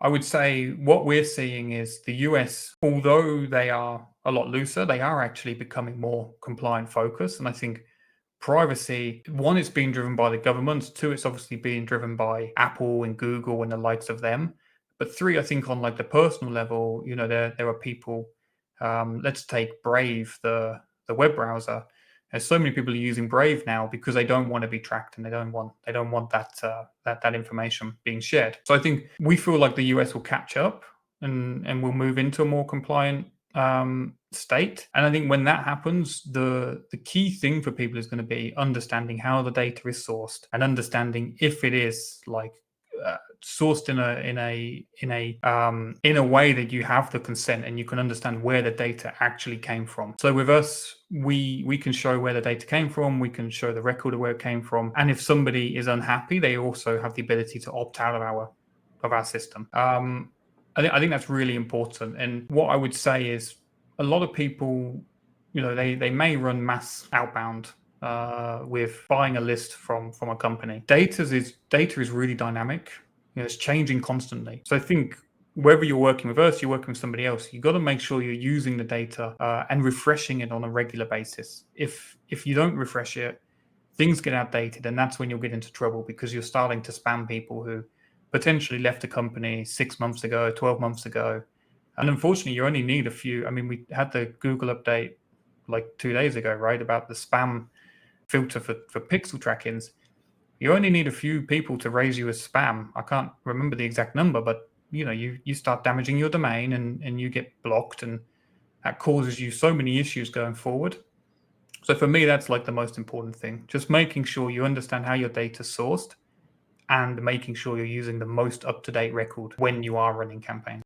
I would say what we're seeing is the US, although they are a lot looser, they are actually becoming more compliant focused. And I think privacy, one, it's being driven by the government. Two, it's obviously being driven by Apple and Google and the likes of them. But three, I think on like the personal level, there are people. Let's take Brave, the web browser. There's so many people using Brave now because they don't want to be tracked and they don't want that information being shared. So I think we feel like the US will catch up and will move into a more compliant state. And I think when that happens, the key thing for people is going to be understanding how the data is sourced and understanding if it is like sourced in a way that you have the consent and you can understand where the data actually came from. So with us, we can show where the data came from, we can show the record of where it came from, and if somebody is unhappy, they also have the ability to opt out of our system. I think that's really important. And what I would say is a lot of people, they may run mass outbound with buying a list from a company. Data is really dynamic. It's changing constantly. So I think whether you're working with us, you're working with somebody else, you've got to make sure you're using the data and refreshing it on a regular basis. If you don't refresh it, things get outdated, and that's when you'll get into trouble because you're starting to spam people who potentially left the company 6 months ago, 12 months ago. And unfortunately, you only need a few. I mean, we had the Google update like 2 days ago, right, about the spam filter for pixel trackings. You only need a few people to raise you as spam. I can't remember the exact number, but you start damaging your domain and you get blocked, and that causes you so many issues going forward. So for me, that's like the most important thing. Just making sure you understand how your data's sourced and making sure you're using the most up-to-date record when you are running campaigns.